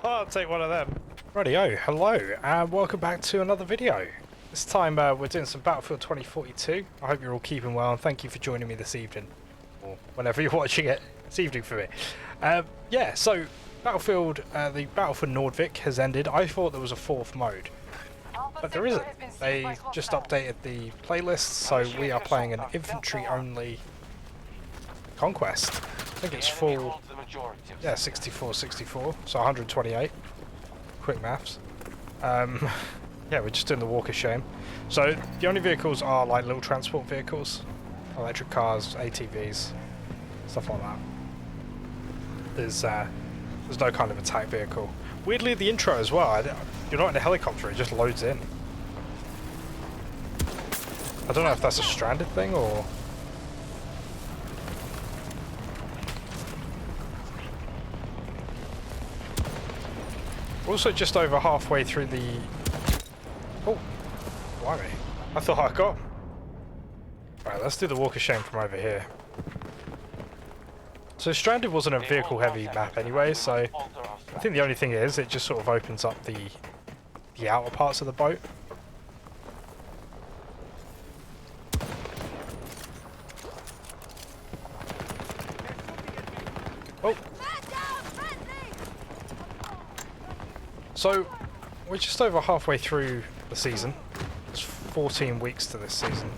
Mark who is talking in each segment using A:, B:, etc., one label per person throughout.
A: I'll take one of them. Rightio, hello, and welcome back to another video. This time we're doing some Battlefield 2042. I hope you're all keeping well, and thank you for joining me this evening. Or whenever you're watching it. It's evening for me. Yeah, so Battlefield, the Battle for Nordvik has ended. I thought there was a fourth mode, but there isn't. They just updated the playlist, so we are playing an infantry-only conquest. I think it's full, yeah, 64, so 128. Quick maths. Yeah, we're just doing the walk of shame. So the only vehicles are like little transport vehicles, electric cars, ATVs, stuff like that. There's no kind of attack vehicle. Weirdly, the intro as well. You're not in a helicopter; it just loads in. I don't know if that's a stranded thing or. We're also just over halfway through the... Oh, blimey. I thought I got... Right, let's do the walk of shame from over here. So Stranded wasn't a vehicle-heavy map anyway, so I think the only thing is it just sort of opens up the outer parts of the boat. Oh! So, we're just over halfway through the season. There's 14 weeks to this season.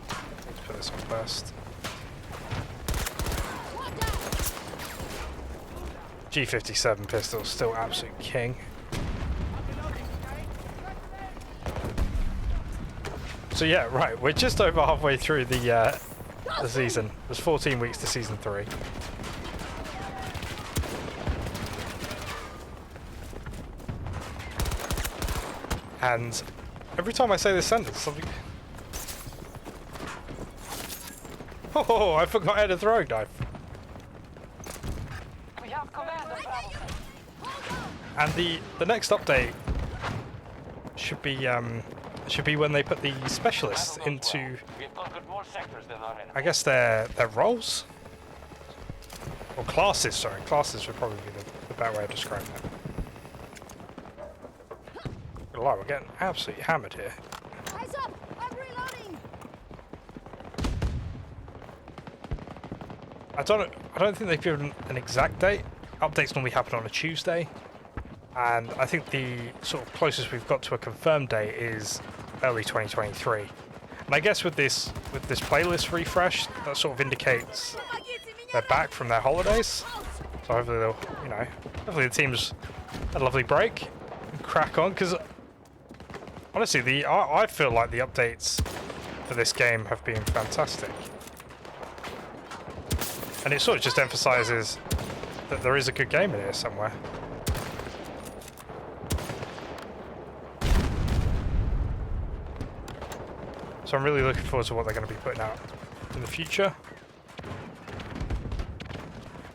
A: Let's put this on first. G57 pistol, still absolute king. So yeah, right, we're just over halfway through the season. There's 14 weeks to season 3. And every time I say this sentence, something... Oh, I forgot I had a throwing knife.
B: We have command of battle.
A: And the next update should be when they put the specialists into,
B: We've conquered more sectors than our enemy.
A: I guess their roles or classes. Sorry, classes would probably be the better way of describing it. We're getting absolutely hammered here.
C: Eyes up! I'm reloading!
A: I don't think they've given an exact date. Updates normally happen on a Tuesday, and I think the sort of closest we've got to a confirmed date is early 2023. And I guess with this playlist refresh, that sort of indicates they're back from their holidays. So hopefully they'll, hopefully the team's had a lovely break and crack on, because honestly, I feel like the updates for this game have been fantastic. And it sort of just emphasises that there is a good game in here somewhere. So I'm really looking forward to what they're going to be putting out in the future.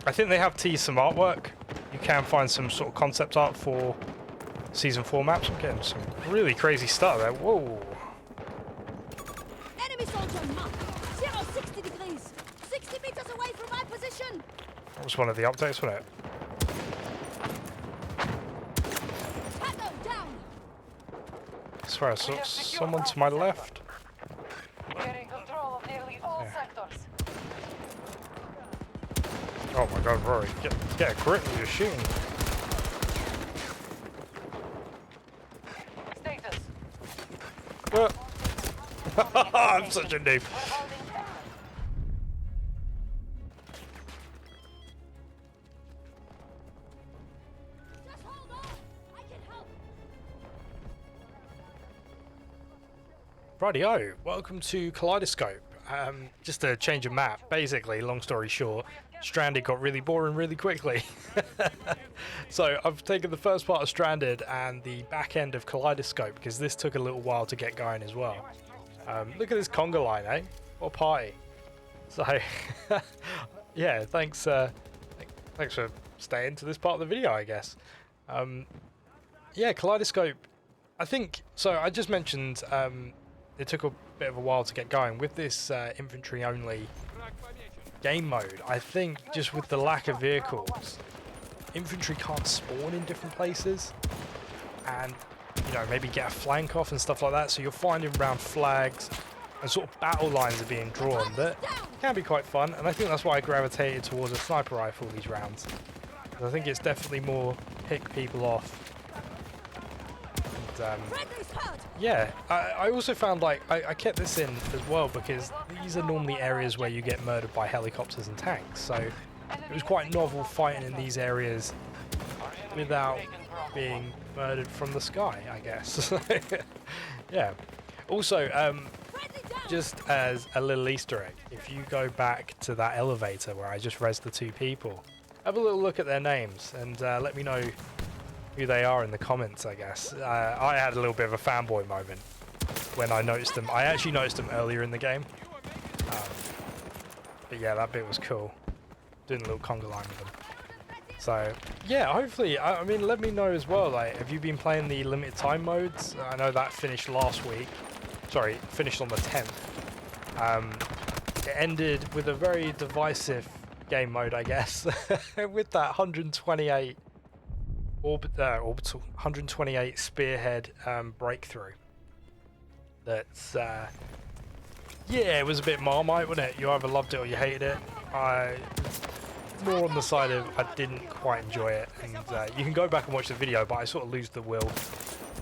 A: I think they have teased some artwork. You can find some sort of concept art for Season 4 maps. I'm getting some really crazy stuff there. Whoa.
C: Enemy soldier mark! 060 degrees! 60 meters away from my position!
A: That was one of the updates, wasn't it?
C: Tango down!
A: I swear I saw someone to my left.
B: We are in control of nearly all sectors.
A: Oh my god, Rory, get a grip with your shooting.
B: Status.
A: I'm such a noob.
C: Just hold on! I can help!
A: Rightio, welcome to Kaleidoscope. Just a change of map. Basically, long story short, Stranded got really boring really quickly. So I've taken the first part of Stranded and the back end of Kaleidoscope, because this took a little while to get going as well. Look at this conga line, eh? What a party. So, yeah, thanks for staying to this part of the video, I guess. Yeah, Kaleidoscope, I think, so I just mentioned it took a bit of a while to get going with this infantry only game mode. I think just with the lack of vehicles, infantry can't spawn in different places, and you know, maybe get a flank off and stuff like that. So you're finding round flags and sort of battle lines are being drawn that can be quite fun. And I think that's why I gravitated towards a sniper rifle these rounds. I think it's definitely more pick people off. And, yeah, I also found like I kept this in as well because these are normally areas where you get murdered by helicopters and tanks. So it was quite novel fighting in these areas without being murdered from the sky, I guess. Yeah. Also, just as a little Easter egg, if you go back to that elevator where I just rezzed the 2 people, have a little look at their names and let me know who they are in the comments, I guess. I had a little bit of a fanboy moment when I noticed them. I actually noticed them earlier in the game. But yeah, that bit was cool. Doing a little conga line with them. So yeah, hopefully, I mean, let me know as well, like, have you been playing the limited time modes? I know that finished last week. Sorry, finished on the 10th. It ended with a very divisive game mode, I guess, with that 128 orbital 128 spearhead breakthrough. That's yeah, it was a bit Marmite, wasn't it? You either loved it or you hated it. More on the side of I didn't quite enjoy it, and you can go back and watch the video, but I sort of lose the will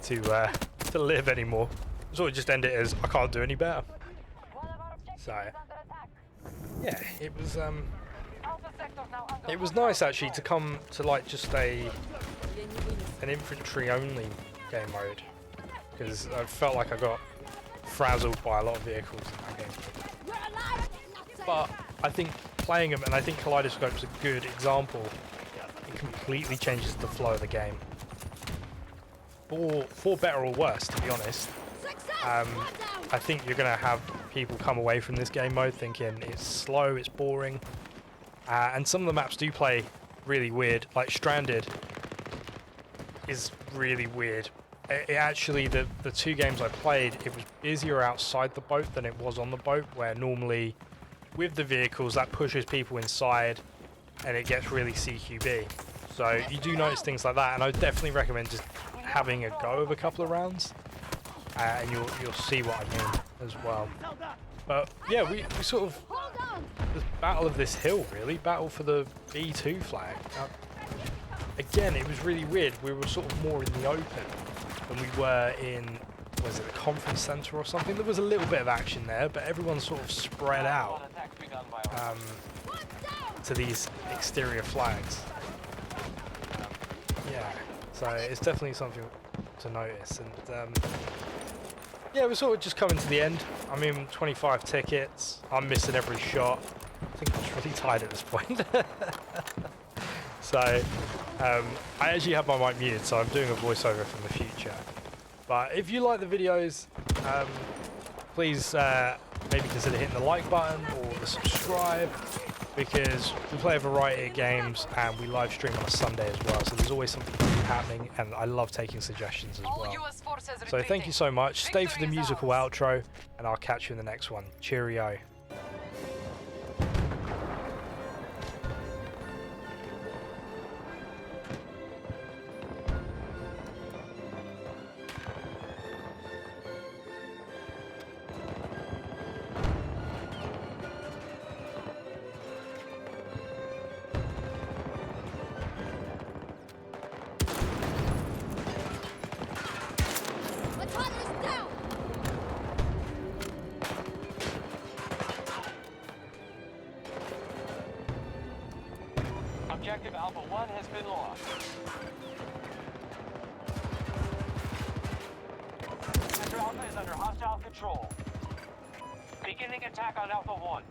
A: to live anymore. Sort of just end it as I can't do any better. So yeah, it was nice actually to come to like just an infantry only game mode, because I felt like I got frazzled by a lot of vehicles in that game. But I think playing them, and I think Kaleidoscope's a good example, it completely changes the flow of the game. For better or worse, to be honest. I think you're going to have people come away from this game mode thinking it's slow, it's boring, and some of the maps do play really weird, like Stranded is really weird. It actually, the 2 games I played, it was busier outside the boat than it was on the boat, where normally with the vehicles that pushes people inside and it gets really CQB. So you do notice things like that, and I would definitely recommend just having a go of a couple of rounds, and you'll see what I mean as well. But yeah, we sort of, the battle of this hill, really, battle for the B2 flag. Again, it was really weird. We were sort of more in the open than we were in, was it the conference center or something? There was a little bit of action there, but everyone sort of spread out to these exterior flags. Yeah, so it's definitely something to notice. And yeah, we're sort of just coming to the end. I mean, 25 tickets. I'm missing every shot. I think I'm really tired at this point. So I actually have my mic muted, so I'm doing a voiceover from the future. But if you like the videos, please maybe consider hitting the like button or the subscribe, because we play a variety of games and we live stream on a Sunday as well, so there's always something happening, and I love taking suggestions as well. So thank you so much. Stay for the musical outro, and I'll catch you in the next one. Cheerio.
D: Objective Alpha 1 has been lost. Sector Alpha is under hostile control. Beginning attack on Alpha 1.